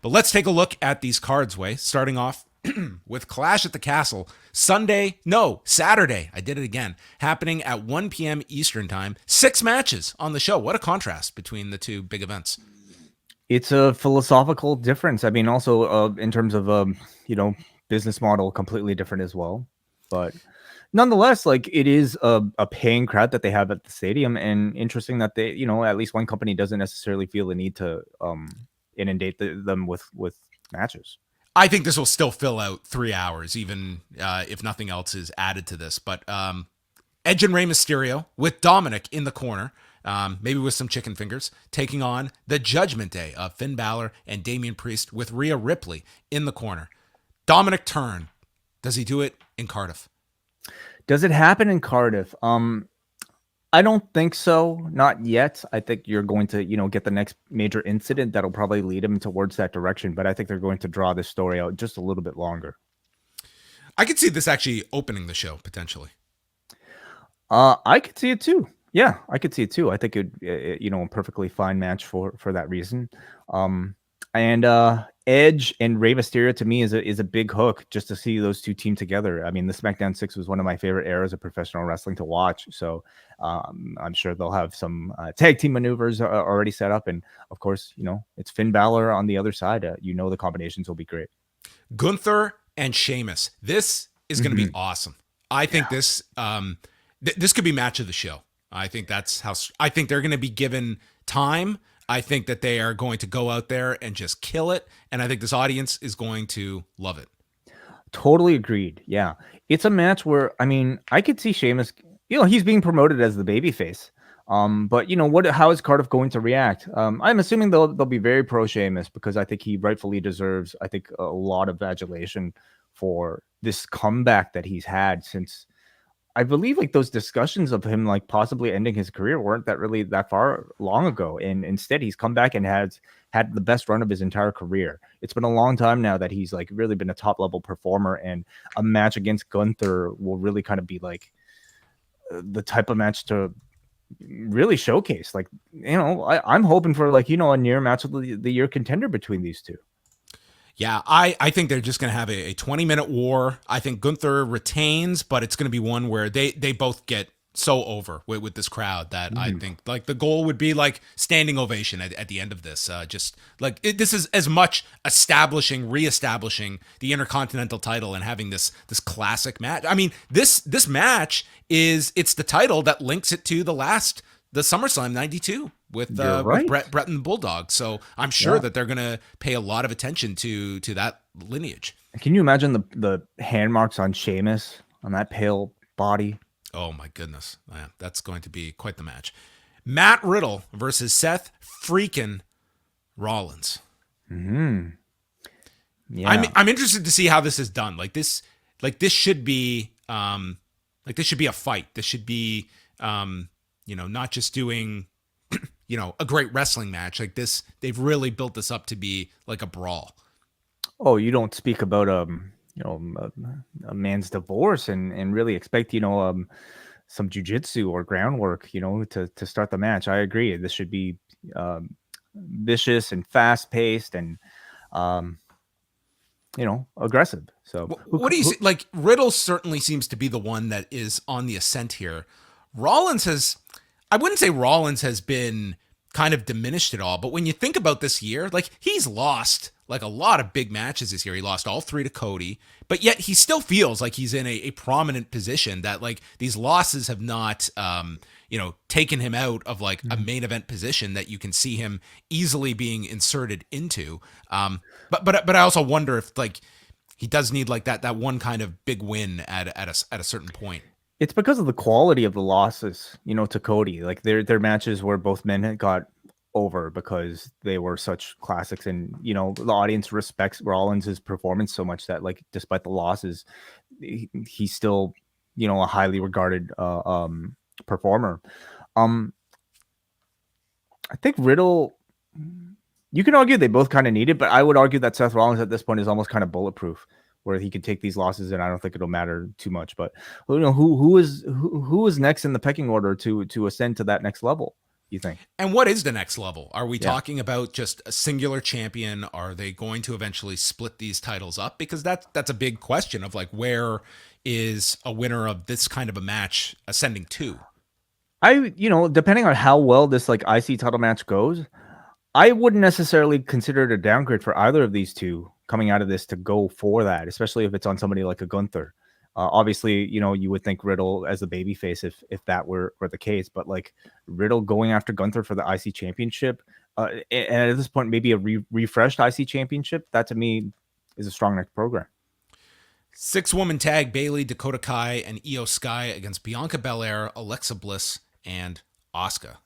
But let's take a look at these cards, Way, starting off with Clash at the Castle, Saturday, I did it again, happening at 1 p.m. Eastern time. 6 matches on the show. What a contrast between the two big events. It's a philosophical difference. I mean, also in terms of, business model, completely different as well. But nonetheless, like, it is a paying crowd that they have at the stadium, and interesting that they, at least one company doesn't necessarily feel the need to inundate them with matches. I think this will still fill out 3 hours, even if nothing else is added to this. But Edge and Rey Mysterio with Dominic in the corner, maybe with some chicken fingers, taking on the Judgment Day of Finn Balor and Damian Priest with Rhea Ripley in the corner. Dominic turn. Does he do it in Cardiff? Does it happen in Cardiff? I don't think so. Not yet. I think you're going to, get the next major incident that'll probably lead him towards that direction. But I think they're going to draw this story out just a little bit longer. I could see this actually opening the show potentially. I could see it too. Yeah, I could see it too. I think it, a perfectly fine match for that reason. And Edge and Rey Mysterio to me is a big hook just to see those two team together. I mean, the SmackDown 6 was one of my favorite eras of professional wrestling to watch. So I'm sure they'll have some tag team maneuvers already set up. And of course, it's Finn Balor on the other side. The combinations will be great. Gunther and Sheamus. This is going to be awesome. I think this could be match of the show. I think that's how I think they're going to be given time. I think that they are going to go out there and just kill it. And I think this audience is going to love it. Totally agreed. Yeah. It's a match where, I mean, I could see Sheamus, he's being promoted as the babyface. But how is Cardiff going to react? I'm assuming they'll be very pro Sheamus because I think he rightfully deserves, I think, a lot of adulation for this comeback that he's had since, I believe, like, those discussions of him like possibly ending his career weren't that far long ago. And instead he's come back and has had the best run of his entire career. It's been a long time now that he's like really been a top level performer, and a match against Gunther will really kind of be like the type of match to really showcase. Like, I'm hoping for like, a near match of the year contender between these two. Yeah, I think they're just going to have a 20-minute war. I think Gunther retains, but it's going to be one where they both get so over with this crowd that I think like the goal would be like standing ovation at the end of this. Just like this is as much reestablishing the Intercontinental title and having this classic match. I mean, this match it's the title that links it to the SummerSlam 92 with Brett and the Bulldog. So I'm sure that they're going to pay a lot of attention to that lineage. Can you imagine the hand marks on Sheamus on that pale body? Oh my goodness. Man, that's going to be quite the match. Matt Riddle versus Seth freaking Rollins. Yeah. I'm interested to see how this is done. This should be this should be a fight. This should be not just doing a great wrestling match like this. They've really built this up to be like a brawl. Oh, you don't speak about a man's divorce and really expect some jujitsu or groundwork to start the match. I agree. This should be vicious and fast paced and aggressive. So what do you see? Like, Riddle certainly seems to be the one that is on the ascent here. I wouldn't say Rollins has been kind of diminished at all, but when you think about this year, like, he's lost like a lot of big matches this year. He lost all 3 to Cody, but yet he still feels like he's in a prominent position, that like these losses have not, taken him out of like a main event position that you can see him easily being inserted into. But I also wonder if like he does need like that one kind of big win at a certain point. It's because of the quality of the losses, to Cody. Like their matches where both men had got over because they were such classics, and the audience respects Rollins' performance so much that like despite the losses, he's still a highly regarded performer. I think Riddle, you can argue they both kind of need it, but I would argue that Seth Rollins at this point is almost kind of bulletproof, where he can take these losses and I don't think it'll matter too much. But who is next in the pecking order to ascend to that next level? you think? And what is the next level? Are we Yeah. talking about just a singular champion? Are they going to eventually split these titles up? Because that's a big question of like, where is a winner of this kind of a match ascending to? Depending on how well this like IC title match goes, I wouldn't necessarily consider it a downgrade for either of these two coming out of this to go for that, especially if it's on somebody like a Gunther. Obviously, you would think Riddle as the babyface if that were the case, but like Riddle going after Gunther for the IC championship, and at this point maybe a refreshed IC championship, that to me is a strong next program. 6-woman tag: Bayley, Dakota Kai, and Io Sky against Bianca Belair, Alexa Bliss, and Asuka.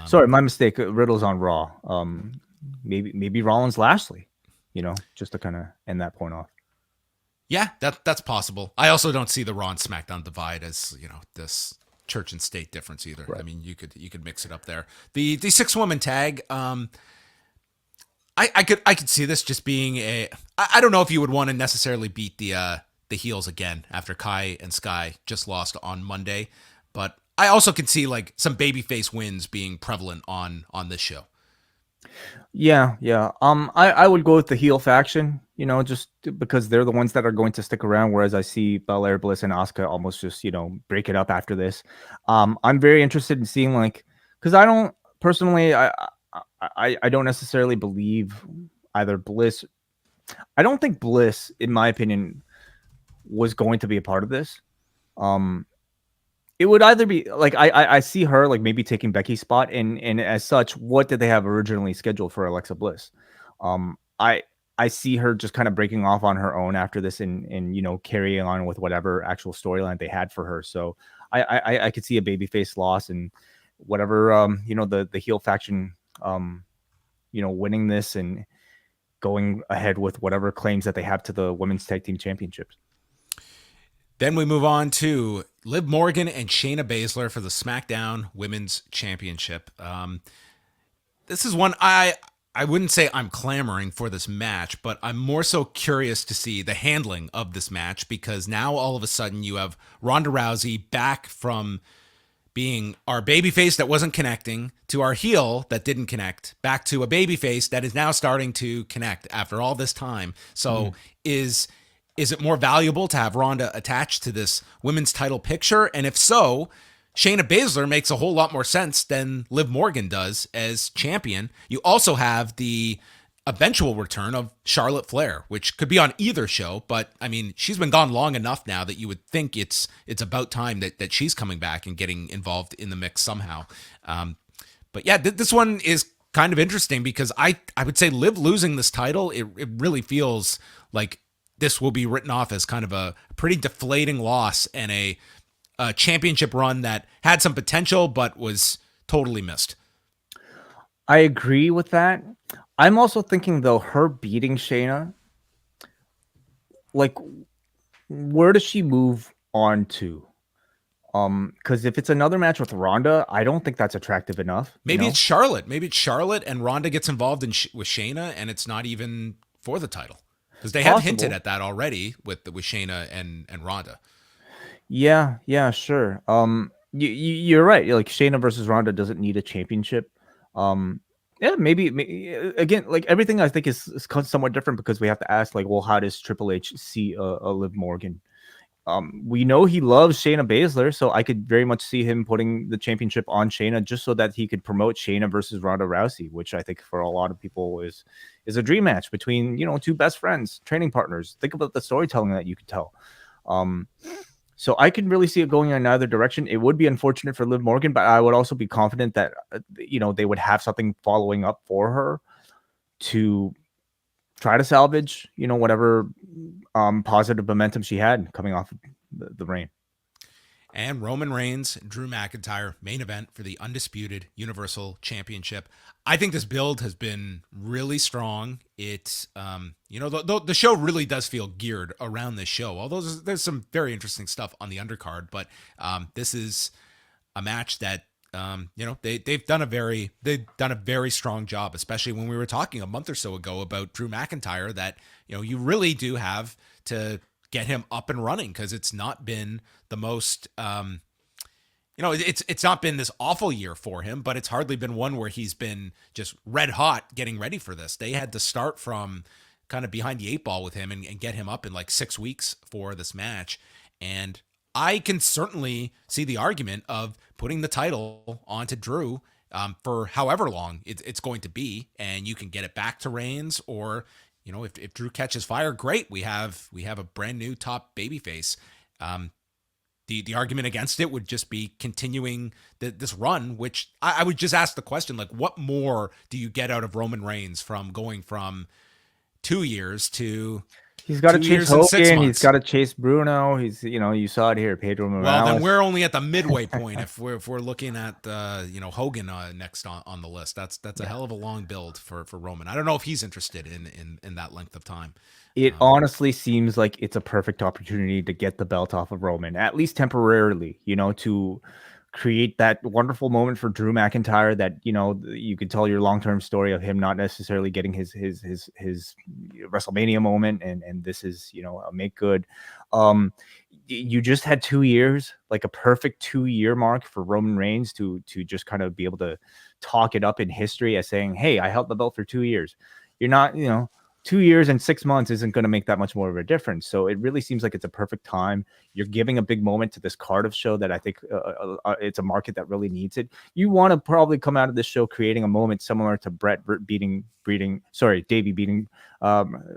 Sorry, my mistake. Riddle's on Raw. Maybe Rollins Lashley, just to kind of end that point off. Yeah, that's possible. I also don't see the Raw and SmackDown divide as this church and state difference either. Right. I mean, you could mix it up there. The 6-woman tag. I could see this just being a. I don't know if you would want to necessarily beat the heels again after Kai and Sky just lost on Monday, but I also can see like some babyface wins being prevalent on this show. Yeah. I would go with the heel faction, just because they're the ones that are going to stick around. Whereas I see Belair, Bliss, and Asuka almost just break it up after this. I'm very interested in seeing because I don't personally, I don't necessarily believe either Bliss. I don't think Bliss, in my opinion, was going to be a part of this. It would either be like I see her like maybe taking Becky's spot, and as such, what did they have originally scheduled for Alexa Bliss? I see her just kind of breaking off on her own after this, and carrying on with whatever actual storyline they had for her. So I could see a babyface loss and whatever the heel faction winning this and going ahead with whatever claims that they have to the women's tag team championships. Then we move on to Liv Morgan and Shayna Baszler for the SmackDown Women's Championship. This is one I wouldn't say I'm clamoring for this match, but I'm more so curious to see the handling of this match, because now all of a sudden you have Ronda Rousey back from being our babyface that wasn't connecting to our heel that didn't connect, back to a babyface that is now starting to connect after all this time. So is it more valuable to have Ronda attached to this women's title picture? And if so, Shayna Baszler makes a whole lot more sense than Liv Morgan does as champion. You also have the eventual return of Charlotte Flair, which could be on either show, but I mean, she's been gone long enough now that you would think it's about time that she's coming back and getting involved in the mix somehow. But yeah, this one is kind of interesting because I would say Liv losing this title, it really feels like this will be written off as kind of a pretty deflating loss and a championship run that had some potential but was totally missed. I agree with that. I'm also thinking, though, her beating Shayna, like, where does she move on to? Because if it's another match with Ronda, I don't think that's attractive enough. Maybe it's Charlotte. Maybe it's Charlotte and Ronda gets involved with Shayna, and it's not even for the title. Because they have hinted at that already with Shayna and Ronda. Yeah, sure. You're right. Like Shayna versus Ronda doesn't need a championship. Yeah, maybe again, like everything I think is somewhat different because we have to ask, like, well, how does Triple H see a Liv Morgan? We know he loves Shayna Baszler, so I could very much see him putting the championship on Shayna just so that he could promote Shayna versus Ronda Rousey, which I think for a lot of people is a dream match between two best friends, training partners. Think about the storytelling that you could tell. So I can really see it going in either direction. It would be unfortunate for Liv Morgan, but I would also be confident that they would have something following up for her to try to salvage, whatever positive momentum she had coming off the reign. And Roman Reigns, Drew McIntyre, main event for the Undisputed Universal Championship. I think this build has been really strong. It's, the show really does feel geared around this show, although there's some very interesting stuff on the undercard, but this is a match that, they've done a very strong job, especially when we were talking a month or so ago about Drew McIntyre, that, you really do have to get him up and running because it's not been the most, it's not been this awful year for him, but it's hardly been one where he's been just red hot getting ready for this. They had to start from kind of behind the eight ball with him and get him up in like 6 weeks for this match. And I can certainly see the argument of putting the title onto Drew for however long it's going to be, and you can get it back to Reigns, or if Drew catches fire, great. We have a brand new top babyface. The argument against it would just be continuing this run, which I would just ask the question, like, what more do you get out of Roman Reigns from going from 2 years to he's got to 2 chase years and 6 Hogan. months? He's got to chase Bruno. He's, you saw it here, Pedro Morales. Well, then we're only at the midway point if we're looking at Hogan next on the list. That's a hell of a long build for Roman. I don't know if he's interested in that length of time. It honestly seems like it's a perfect opportunity to get the belt off of Roman, at least temporarily, to create that wonderful moment for Drew McIntyre that, you could tell your long-term story of him not necessarily getting his WrestleMania moment. And this is, a make good. You just had 2 years, like a perfect 2-year mark for Roman Reigns to just kind of be able to talk it up in history as saying, hey, I held the belt for 2 years. You're not, 2 years and 6 months isn't going to make that much more of a difference. So it really seems like it's a perfect time. You're giving a big moment to this Cardiff show that I think it's a market that really needs it. You want to probably come out of this show creating a moment similar to Davey beating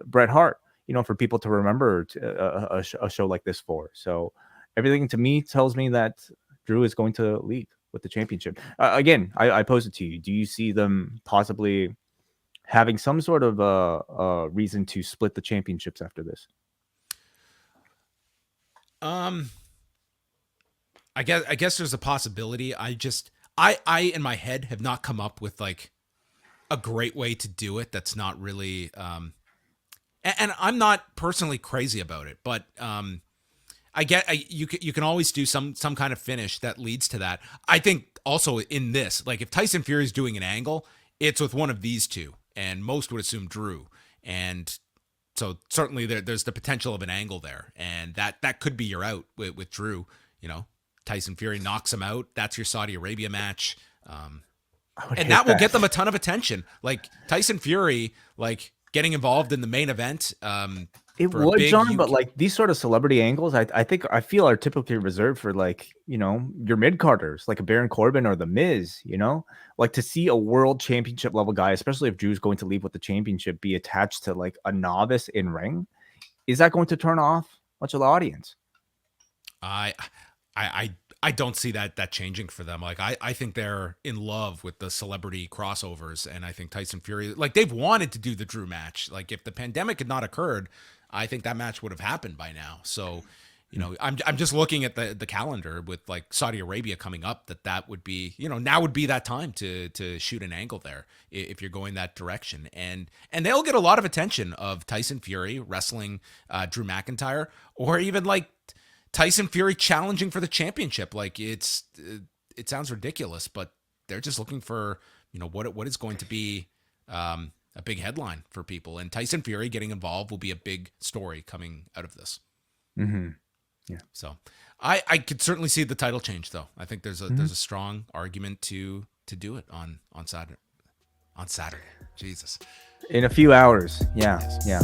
Bret Hart, for people to remember a show like this for. So everything to me tells me that Drew is going to leave with the championship. Again, I pose it to you. Do you see them possibly having some sort of reason to split the championships after this? I guess there's a possibility. I in my head have not come up with like a great way to do it. That's not really, and I'm not personally crazy about it, but you can always do some kind of finish that leads to that. I think also in this, like if Tyson Fury is doing an angle, it's with one of these two. And most would assume Drew. And so certainly there's the potential of an angle there. And that could be your out with Drew. Tyson Fury knocks him out. That's your Saudi Arabia match. And that will get them a ton of attention. Like Tyson Fury, like getting involved in the main event. It would, John, but like these sort of celebrity angles, I feel are typically reserved for like, your mid-carders, like a Baron Corbin or The Miz, like to see a world championship level guy, especially if Drew's going to leave with the championship, be attached to like a novice in ring. Is that going to turn off much of the audience? I don't see that changing for them. Like I think they're in love with the celebrity crossovers, and I think Tyson Fury, like they've wanted to do the Drew match. Like if the pandemic had not occurred, I think that match would have happened by now. So, I'm just looking at the calendar with like Saudi Arabia coming up. That would be, now would be that time to shoot an angle there if you're going that direction, and they'll get a lot of attention of Tyson Fury wrestling Drew McIntyre, or even like Tyson Fury challenging for the championship. Like it sounds ridiculous, but they're just looking for, what is going to be a big headline for people, and Tyson Fury getting involved will be a big story coming out of this. Mm-hmm. Yeah. So I could certainly see the title change though. I think there's a strong argument to do it on Saturday. Jesus. In a few hours. Yeah. Yes. Yeah.